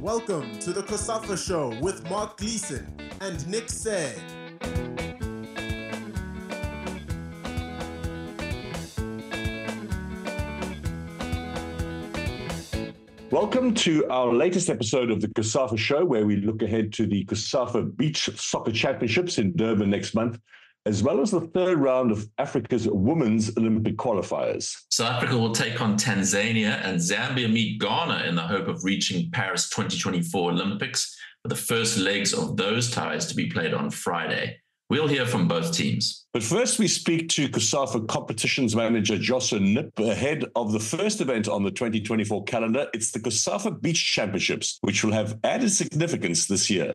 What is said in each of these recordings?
Welcome to the COSAFA Show with Mark Gleason and Nick Say. Welcome to our latest episode of the COSAFA Show, where we look ahead to the COSAFA Beach Soccer Championships in Durban next month, as well as the third round of Africa's Women's Olympic qualifiers. South Africa will take on Tanzania and Zambia meet Ghana in the hope of reaching Paris 2024 Olympics, with the first legs of those ties to be played on Friday. We'll hear from both teams. But first, we speak to COSAFA Competitions Manager Jocelyn Nip ahead of the first event on the 2024 calendar. It's the COSAFA Beach Championships, which will have added significance this year.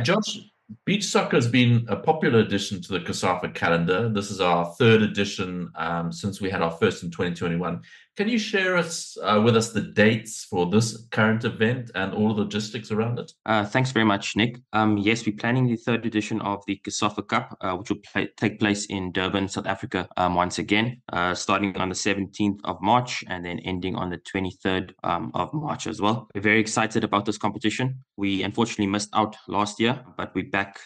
Josh, beach soccer has been a popular addition to the COSAFA calendar. This is our third edition since we had our first in 2021. Can you share with us the dates for this current event and all the logistics around it? Thanks very much, Nick. Yes, we're planning the third edition of the COSAFA Cup, which will take place in Durban, South Africa, once again, starting on the 17th of March and then ending on the 23rd of March as well. We're very excited about this competition. We unfortunately missed out last year, but we're back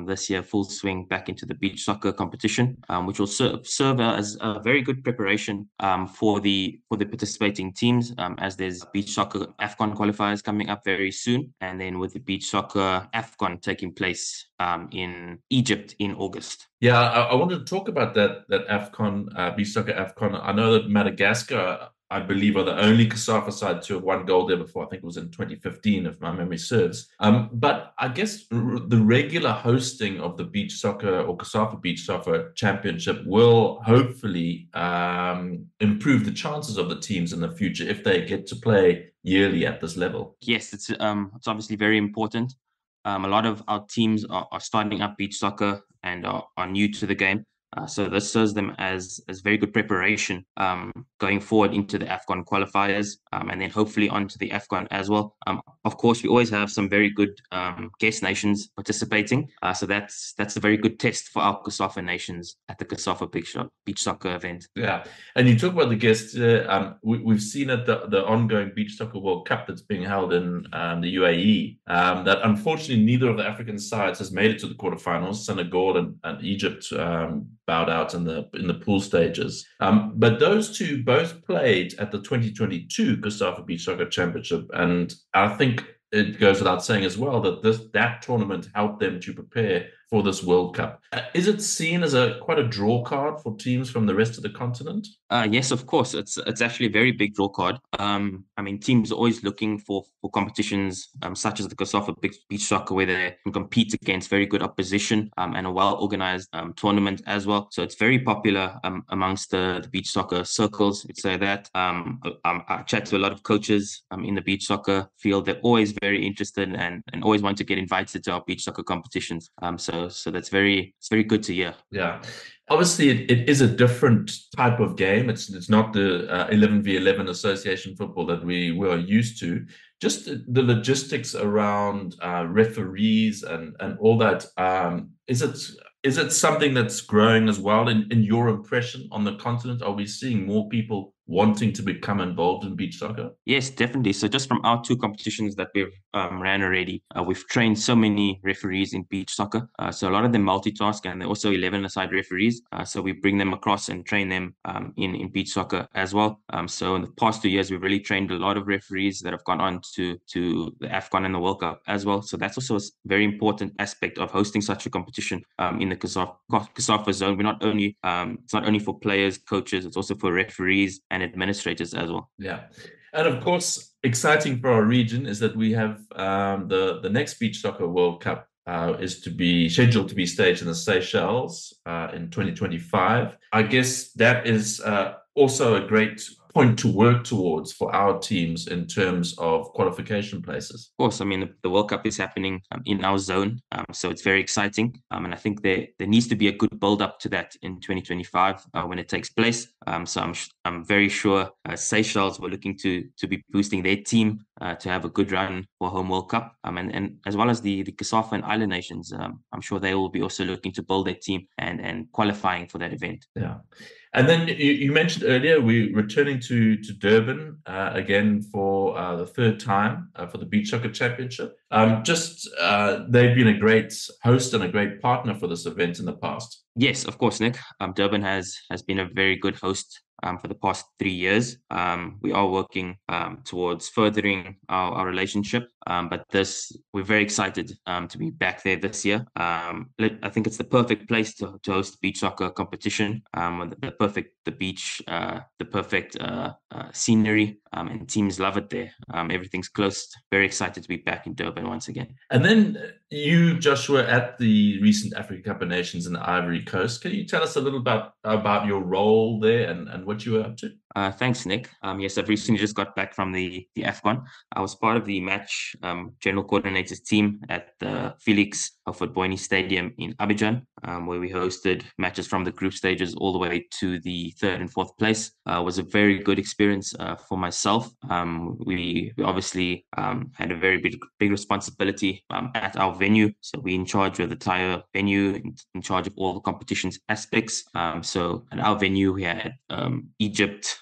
this year, full swing back into the beach soccer competition, which will serve as a very good preparation for the participating teams, as there's beach soccer AFCON qualifiers coming up very soon, and then with the beach soccer AFCON taking place in Egypt in August. Yeah, I wanted to talk about that AFCON, beach soccer AFCON. I know that Madagascar, I believe, are the only COSAFA side to have won gold there before. I think it was in 2015, if my memory serves. But I guess the regular hosting of the beach soccer or COSAFA Beach Soccer Championship will hopefully improve the chances of the teams in the future if they get to play yearly at this level. Yes, it's obviously very important. A lot of our teams are starting up beach soccer and are new to the game. So this serves them as very good preparation going forward into the AFCON qualifiers, and then hopefully onto the AFCON as well. Of course, we always have some very good guest nations participating. So that's a very good test for our COSAFA nations at the COSAFA Beach Soccer event. Yeah, and you talk about the guests. We've seen at the ongoing Beach Soccer World Cup that's being held in the UAE that unfortunately neither of the African sides has made it to the quarterfinals. Senegal and Egypt bowed out in the pool stages. But those two both played at the 2022 COSAFA Beach Soccer Championship, and I think it goes without saying as well that that tournament helped them to prepare for this World Cup. Is it seen as quite a draw card for teams from the rest of the continent? Yes, of course. It's actually a very big draw card. I mean, teams are always looking for competitions such as the COSAFA Beach Soccer, where they can compete against very good opposition and a well-organized tournament as well. So it's very popular amongst the beach soccer circles. I'd say that. I chat to a lot of coaches in the beach soccer field. They're always very interested and always want to get invited to our beach soccer competitions. So that's very good to hear. Yeah. Obviously, it is a different type of game. It's not the 11v11 association football that we were used to. Just the logistics around referees and all that. Is it something that's growing as well in your impression on the continent? Are we seeing more people wanting to become involved in beach soccer? Yes, definitely. So just from our two competitions that we've ran already, we've trained so many referees in beach soccer. So a lot of them multitask, and they're also 11-a-side referees. So we bring them across and train them in beach soccer as well. So in the past 2 years, we've really trained a lot of referees that have gone on to the AFCON and the World Cup as well. So that's also a very important aspect of hosting such a competition in the COSAFA zone. We're not only it's not only for players, coaches, it's also for referees and administrators as well. Yeah. And of course, exciting for our region is that we have the next Beach Soccer World Cup is to be scheduled to be staged in the Seychelles in 2025. I guess that is also a great point to work towards for our teams in terms of qualification places. Of course, I mean, the World Cup is happening in our zone, so it's very exciting. And I think there needs to be a good build-up to that in 2025 when it takes place. So I'm very sure Seychelles were looking to be boosting their team to have a good run for home World Cup. And as well as the COSAFA and island nations, I'm sure they will be also looking to build their team and qualifying for that event. Yeah. And then you mentioned earlier we're returning to Durban again for the third time for the Beach Soccer Championship. They've been a great host and a great partner for this event in the past. Yes, of course, Nick. Durban has been a very good host for the past 3 years. We are working towards furthering our relationship, but we're very excited to be back there this year. I think it's the perfect place to host beach soccer competition. The beach, the perfect scenery, and teams love it there. Everything's close. Very excited to be back in Durban once again. And then you, Joshua, at the recent Africa Cup of Nations in the Ivory Coast. Can you tell us a little about your role there and what you were up to? Thanks, Nick. Yes, I've recently just got back from the AFCON. I was part of the match general coordinators team at the Felix Houphouët-Boigny Stadium in Abidjan, where we hosted matches from the group stages all the way to the third and fourth place. It was a very good experience for myself. We obviously had a very big responsibility at our venue. So we're in charge of the entire venue, in charge of all the competitions aspects. So at our venue, we had Egypt,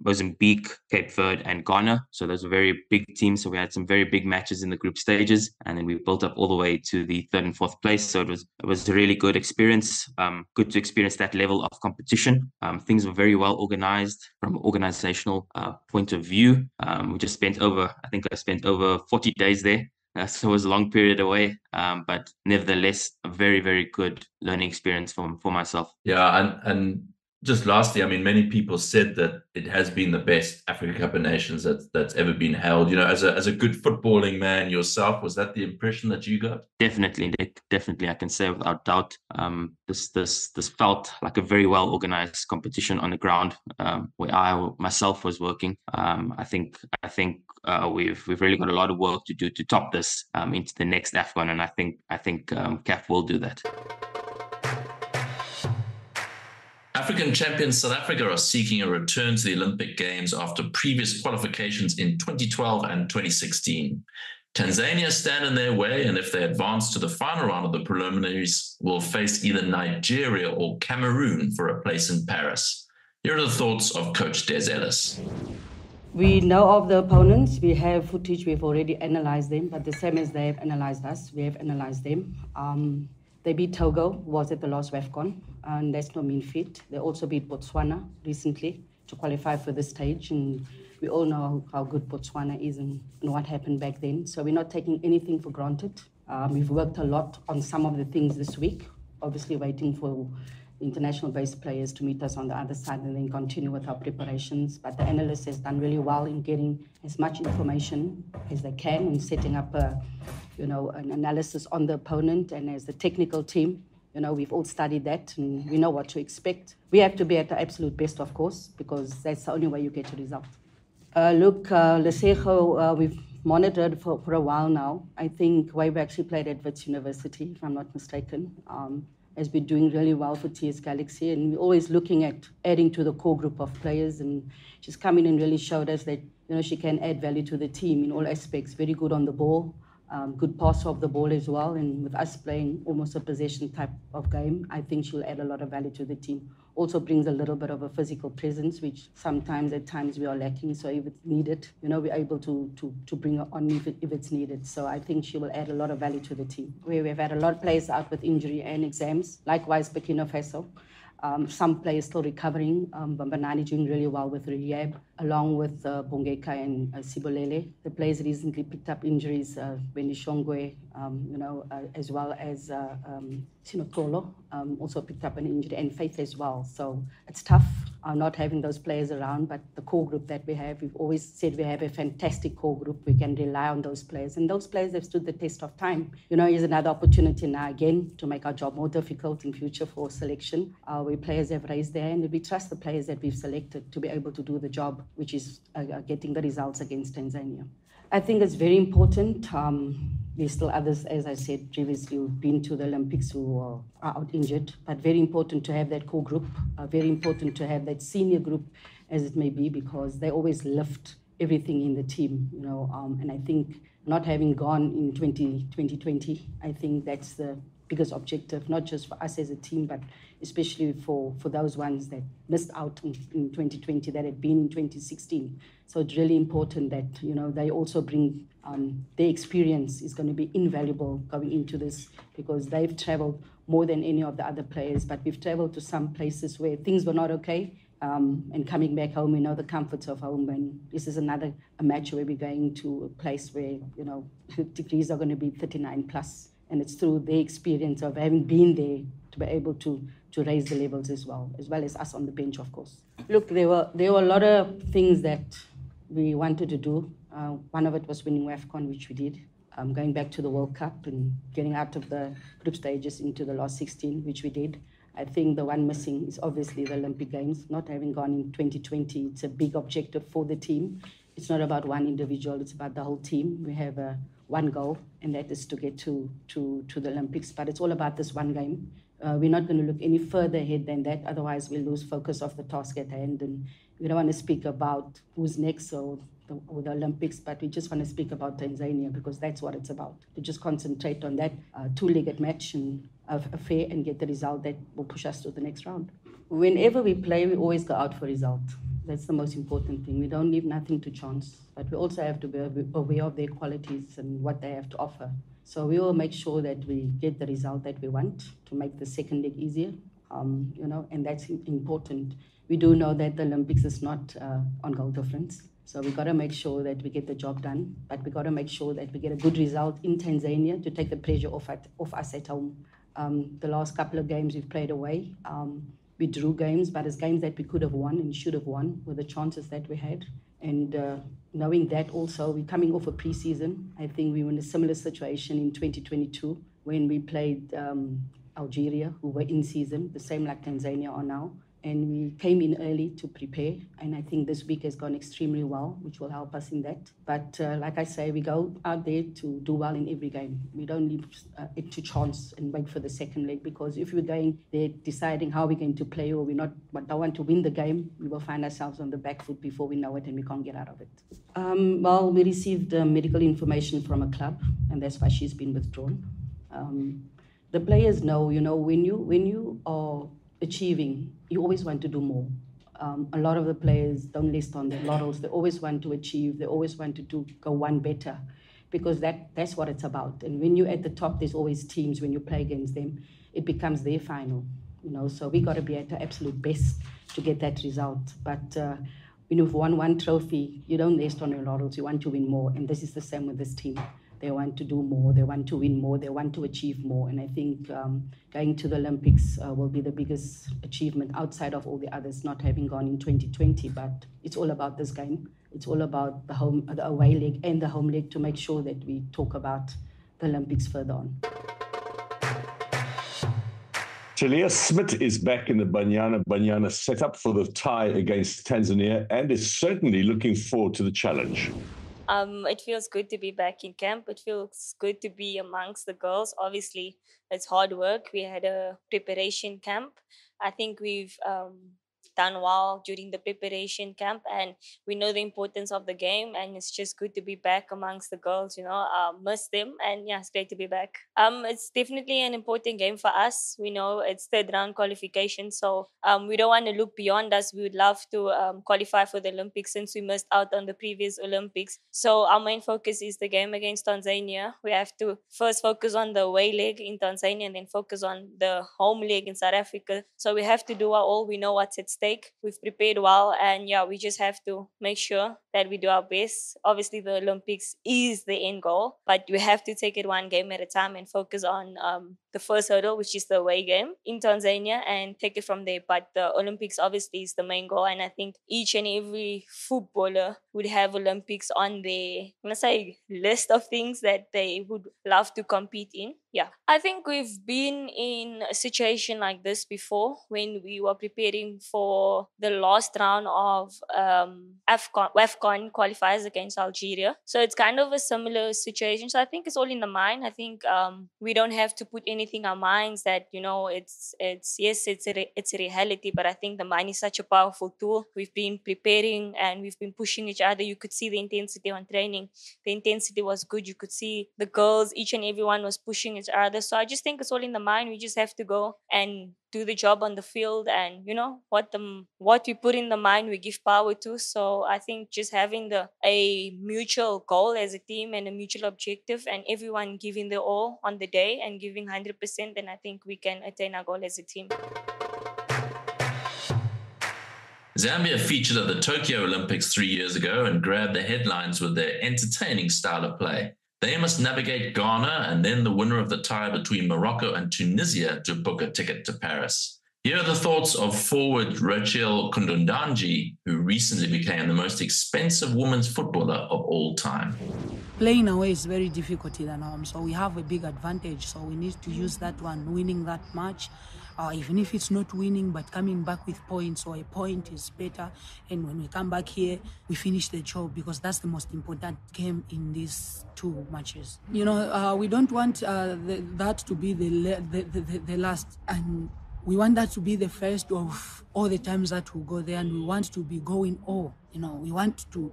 Mozambique, Cape Verde, and Ghana. So those were very big teams. So we had some very big matches in the group stages, and then we built up all the way to the third and fourth place. So it was a really good experience. Good to experience that level of competition. Things were very well organized from an organizational point of view. I spent over 40 days there. So it was a long period away, but nevertheless, a very, very good learning experience for myself. Yeah, and just lastly, I mean, many people said that it has been the best Africa Cup of Nations that's ever been held. You know, as a good footballing man yourself, was that the impression that you got? Definitely, Nick. Definitely, I can say without doubt. This felt like a very well organized competition on the ground, where I myself was working. I think we've really got a lot of work to do to top this into the next AFCON, and I think CAF will do that. African champions South Africa are seeking a return to the Olympic Games after previous qualifications in 2012 and 2016. Tanzania stand in their way, and if they advance to the final round of the preliminaries, will face either Nigeria or Cameroon for a place in Paris. Here are the thoughts of Coach Des Ellis. We know of the opponents. We have footage. We've already analyzed them, but the same as they have analyzed us, we have analyzed them. They beat Togo, was at the last WAFCON, and that's no mean feat. They also beat Botswana recently to qualify for this stage, and we all know how good Botswana is and what happened back then. So we're not taking anything for granted. We've worked a lot on some of the things this week, obviously waiting for international-based players to meet us on the other side and then continue with our preparations. But the analyst has done really well in getting as much information as they can and setting up an analysis on the opponent. And as the technical team, we've all studied that and we know what to expect. We have to be at the absolute best, of course, because that's the only way you get a result. Lesego, we've monitored for a while now. I think we've actually played at Wits University, if I'm not mistaken. Has been doing really well for TS Galaxy, and we're always looking at adding to the core group of players, and she's come in and really showed us that she can add value to the team in all aspects. Very good on the ball, good passer of the ball as well, and with us playing almost a possession type of game, I think she'll add a lot of value to the team. Also brings a little bit of a physical presence, which at times we are lacking. So if it's needed, we're able to bring her on if it's needed. So I think she will add a lot of value to the team. We've had a lot of players out with injury and exams. Likewise, Burkina Faso. Some players still recovering. Bambanani doing really well with rehab, along with Bongeka and Sibolele. The players recently picked up injuries, Benishongwe, as well as Sinotolo also picked up an injury, and Faith as well. So it's tough not having those players around, but the core group that we have, we've always said we have a fantastic core group. We can rely on those players, and those players have stood the test of time. Here's another opportunity now again to make our job more difficult in future for selection. Where players have raised their hand, and we trust the players that we've selected to be able to do the job, which is getting the results against Tanzania. I think it's very important. There's still others, as I said previously, who've been to the Olympics who are out injured, but very important to have that core group, very important to have that senior group, as it may be, because they always lift everything in the team, and I think not having gone in 2020, I think that's the biggest objective, not just for us as a team, but especially for those ones that missed out in 2020 that had been in 2016. So it's really important that, they also bring their experience is going to be invaluable going into this, because they've traveled more than any of the other players, but we've traveled to some places where things were not okay. And coming back home, we know the comforts of home. And this is a match where we're going to a place where, degrees are going to be 39 plus. And it's through their experience of having been there to be able to raise the levels as well as us on the bench, of course. Look, there were a lot of things that we wanted to do. One of it was winning WAFCON, which we did. Going back to the World Cup and getting out of the group stages into the last 16, which we did. I think the one missing is obviously the Olympic Games. Not having gone in 2020, it's a big objective for the team. It's not about one individual, it's about the whole team. We have one goal, and that is to get to the Olympics. But it's all about this one game. We're not going to look any further ahead than that, otherwise we'll lose focus of the task at hand. And we don't want to speak about who's next or the Olympics, but we just want to speak about Tanzania, because that's what it's about. To just concentrate on that two-legged match and affair and get the result that will push us to the next round. Whenever we play, we always go out for result. That's the most important thing. We don't leave nothing to chance, but we also have to be aware of their qualities and what they have to offer. So we will make sure that we get the result that we want to make the second leg easier, and that's important. We do know that the Olympics is not on goal difference. So we've got to make sure that we get the job done, but we've got to make sure that we get a good result in Tanzania to take the pressure off us at home. The last couple of games we've played away, we drew games, but it's games that we could have won and should have won with the chances that we had. And knowing that also, we're coming off a pre-season. I think we were in a similar situation in 2022 when we played Algeria, who were in season, the same like Tanzania are now. And we came in early to prepare. And I think this week has gone extremely well, which will help us in that. But like I say, we go out there to do well in every game. We don't leave it to chance and wait for the second leg, because if we're going there deciding how we're going to play or we don't want to win the game, we will find ourselves on the back foot before we know it and we can't get out of it. Well, we received medical information from a club, and that's why she's been withdrawn. The players know, when you are achieving, you always want to do more. A lot of the players don't rest on their laurels. They always want to achieve. They always want to go one better, because that's what it's about. And when you're at the top, there's always teams. When you play against them, it becomes their final. So we got to be at our absolute best to get that result. But when you've won one trophy, you don't rest on your laurels. You want to win more, and this is the same with this team. They want to do more, they want to win more, they want to achieve more. And I think going to the Olympics will be the biggest achievement outside of all the others, not having gone in 2020. But it's all about this game. It's all about the away leg and the home leg, to make sure that we talk about the Olympics further on. Talia Smith is back in the Banyana setup for the tie against Tanzania, and is certainly looking forward to the challenge. It feels good to be back in camp. It feels good to be amongst the girls. Obviously, it's hard work. We had a preparation camp. I think we've done well during the preparation camp, and we know the importance of the game, and it's just good to be back amongst the girls. Miss them, and yeah, it's great to be back. It's definitely an important game for us. We know it's third round qualification, so we don't want to look beyond us. We would love to qualify for the Olympics, since we missed out on the previous Olympics. So our main focus is the game against Tanzania. We have to first focus on the away leg in Tanzania, and then focus on the home leg in South Africa. So we have to do our all. We know what's at stake. We've prepared well, and yeah, we just have to make sure that we do our best. Obviously, the Olympics is the end goal, but we have to take it one game at a time and focus on the first hurdle, which is the away game in Tanzania, and take it from there. But the Olympics obviously is the main goal, and I think each and every footballer would have Olympics on their, list of things that they would love to compete in. Yeah, I think we've been in a situation like this before when we were preparing for the last round of WAFCON qualifiers against Algeria. So it's kind of a similar situation. So I think it's all in the mind. I think we don't have to put anything in our minds that, it's a reality, but I think the mind is such a powerful tool. We've been preparing and we've been pushing each other. You could see the intensity on training. The intensity was good. You could see the girls, each and everyone was pushing each other. So I just think it's all in the mind. We just have to go and do the job on the field, and what we put in the mind, we give power to. So I think just having a mutual goal as a team and a mutual objective, and everyone giving their all on the day and giving 100%, then I think we can attain our goal as a team. Zambia featured at the Tokyo Olympics 3 years ago and grabbed the headlines with their entertaining style of play. They must navigate Ghana and then the winner of the tie between Morocco and Tunisia to book a ticket to Paris. Here are the thoughts of forward Rachel Kundundanji, who recently became the most expensive women's footballer of all time. Playing away is very difficult in the norm, so we have a big advantage. So we need to use that one, winning that match. Even if it's not winning, but coming back with points, or a point is better. And when we come back here, we finish the job, because that's the most important game in these two matches. We don't want that to be the last, and we want that to be the first of all the times that we go there, and we want to be going all. We want to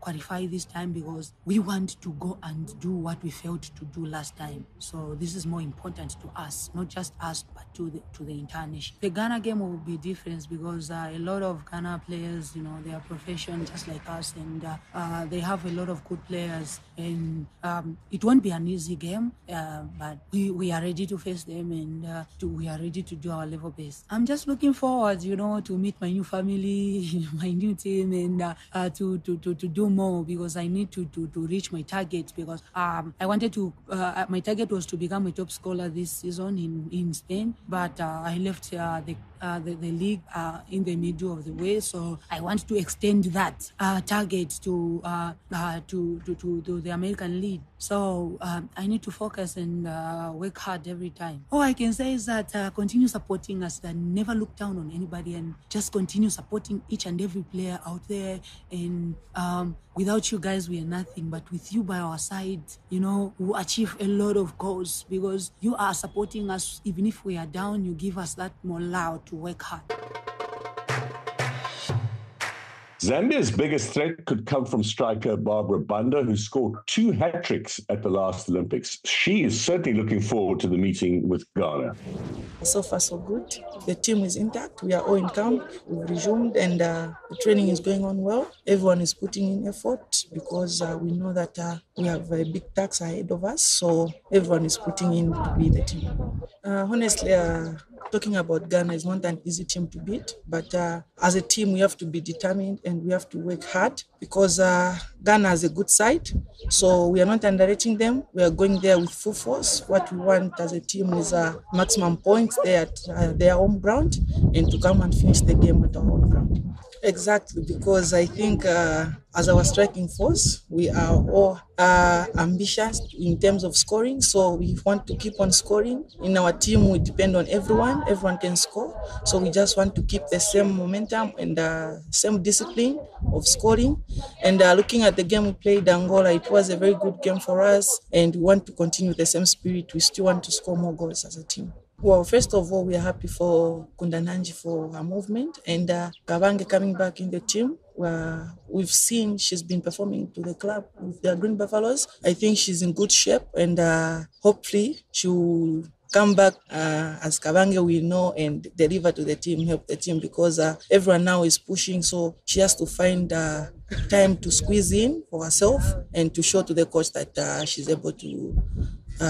qualify this time, because we want to go and do what we failed to do last time. So this is more important to us, not just us, but to the entire nation. The Ghana game will be different, because a lot of Ghana players, they are professional just like us, and they have a lot of good players, and it won't be an easy game, but we are ready to face them, and we are ready to do our level best. I'm just looking forward, to meet my new family, my new team, and to do more, because I need to reach my target, because I wanted to my target was to become a top scorer this season in Spain, but I left the league in the middle of the way, so I want to extend that target to the American League. So I need to focus and work hard every time. All I can say is that continue supporting us, and never look down on anybody, and just continue supporting each and every player out there. And without you guys, we are nothing, but with you by our side, we'll achieve a lot of goals, because you are supporting us. Even if we are down, you give us that morale to work hard. Zambia's biggest threat could come from striker Barbara Banda, who scored 2 hat-tricks at the last Olympics. She is certainly looking forward to the meeting with Ghana. So far, so good. The team is intact. We are all in camp. We've resumed, and the training is going on well. Everyone is putting in effort, because we know that we have a big task ahead of us. So everyone is putting in to be the team. Honestly, talking about Ghana is not an easy team to beat, but as a team, we have to be determined and we have to work hard, because Ghana has a good side. So we are not underrating them. We are going there with full force. What we want as a team is maximum points there at their home ground, and to come and finish the game at our home ground. Exactly, because I think as our striking force, we are all ambitious in terms of scoring. So we want to keep on scoring. In our team, we depend on everyone. Everyone can score. So we just want to keep the same momentum and same discipline of scoring. And looking at the game we played Angola, it was a very good game for us. And we want to continue the same spirit. We still want to score more goals as a team. Well, first of all, we are happy for Kundananji for her movement, and Kabange coming back in the team. We've seen she's been performing to the club with the Green Buffaloes. I think she's in good shape, and hopefully she will come back as Kabange will know and deliver to the team, help the team, because everyone now is pushing, so she has to find time to squeeze in for herself and to show to the coach that she's able to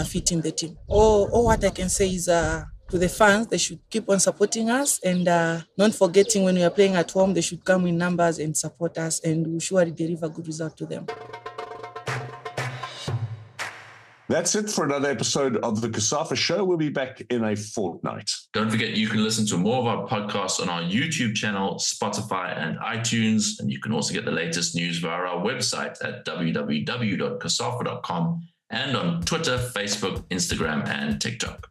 fit in the team. All what I can say is to the fans, they should keep on supporting us, and not forgetting when we are playing at home, they should come in numbers and support us, and we'll surely deliver good result to them. That's it for another episode of the COSAFA Show. We'll be back in a fortnight. Don't forget, you can listen to more of our podcasts on our YouTube channel, Spotify, and iTunes. And you can also get the latest news via our website at www.cosafa.com and on Twitter, Facebook, Instagram, and TikTok.